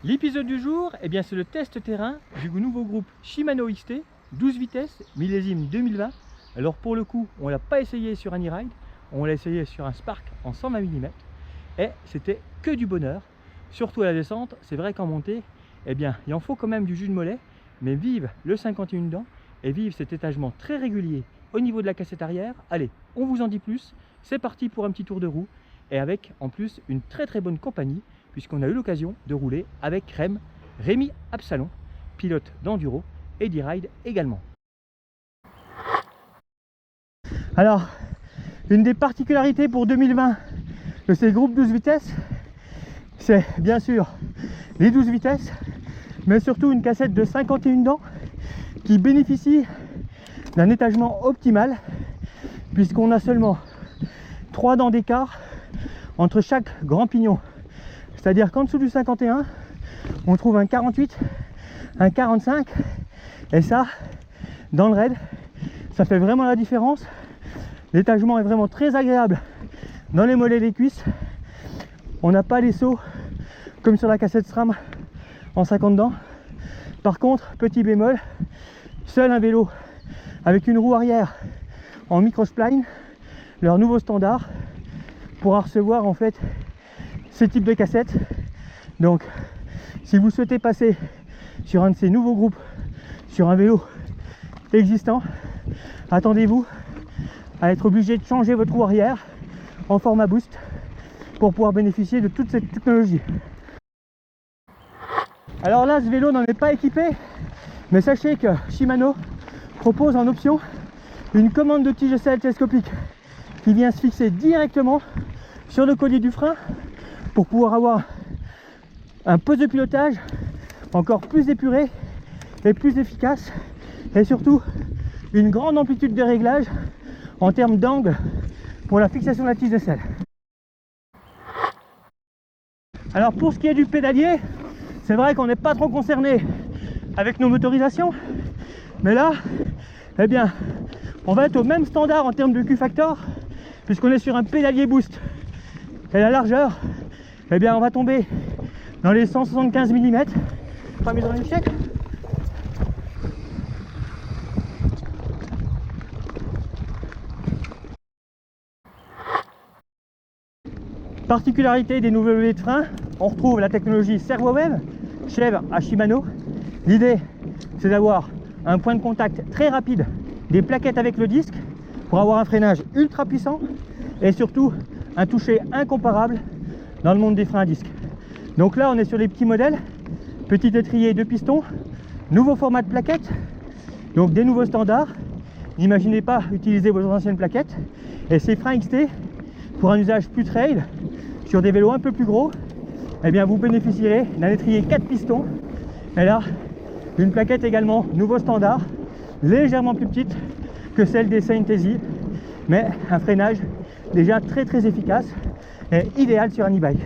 L'épisode du jour, c'est le test terrain du nouveau groupe Shimano XT 12 vitesses millésime 2020. Alors pour le coup, on l'a pas essayé sur un e-ride, on l'a essayé sur un Spark en 120 mm et c'était que du bonheur. Surtout à la descente, c'est vrai qu'en montée, il en faut quand même du jus de mollet, mais vive le 51 dents et vive cet étagement très régulier au niveau de la cassette arrière. Allez, on vous en dit plus, c'est parti pour un petit tour de roue et avec en plus une très bonne compagnie, puisqu'on a eu l'occasion de rouler avec Rémi Absalon, pilote d'enduro et d'e-ride également. Alors, une des particularités pour 2020 de ces groupes 12 vitesses, c'est bien sûr les 12 vitesses, mais surtout une cassette de 51 dents qui bénéficie d'un étagement optimal, puisqu'on a seulement 3 dents d'écart entre chaque grand pignon. C'est-à-dire qu'en dessous du 51, on trouve un 48, un 45, et ça, dans le raid, ça fait vraiment la différence. L'étagement est vraiment très agréable dans les mollets et les cuisses. On n'a pas les sauts comme sur la cassette SRAM en 50 dents. Par contre, petit bémol, seul un vélo avec une roue arrière en microspline, leur nouveau standard, pourra recevoir en fait ce type de cassette. Donc si vous souhaitez passer sur un de ces nouveaux groupes sur un vélo existant, attendez-vous à être obligé de changer votre roue arrière en format boost pour pouvoir bénéficier de toute cette technologie. Alors là, ce vélo n'en est pas équipé, mais sachez que Shimano propose en option une commande de tige selle télescopique qui vient se fixer directement sur le collier du frein pour pouvoir avoir un poste de pilotage encore plus épuré et plus efficace, et surtout une grande amplitude de réglage en termes d'angle pour la fixation de la tige de selle. Alors pour ce qui est du pédalier, c'est vrai qu'on n'est pas trop concerné avec nos motorisations, mais là, on va être au même standard en termes de Q-Factor, puisqu'on est sur un pédalier boost. Et la largeur, on va tomber dans les 175 mm. Pas mis dans l'échec. Particularité des nouveaux levées de frein, on retrouve la technologie Servo-Wave, chèvre à Shimano. L'idée, c'est d'avoir un point de contact très rapide des plaquettes avec le disque pour avoir un freinage ultra puissant et surtout un toucher incomparable dans le monde des freins à disque. Donc là, on est sur les petits modèles, petit étrier 2 pistons, nouveau format de plaquettes, donc des nouveaux standards. N'imaginez pas utiliser vos anciennes plaquettes. Et ces freins XT, pour un usage plus trail, sur des vélos un peu plus gros, vous bénéficierez d'un étrier 4 pistons. Et là, une plaquette également nouveau standard, légèrement plus petite que celle des Synthesy, mais un freinage déjà très efficace et idéal sur un e-bike.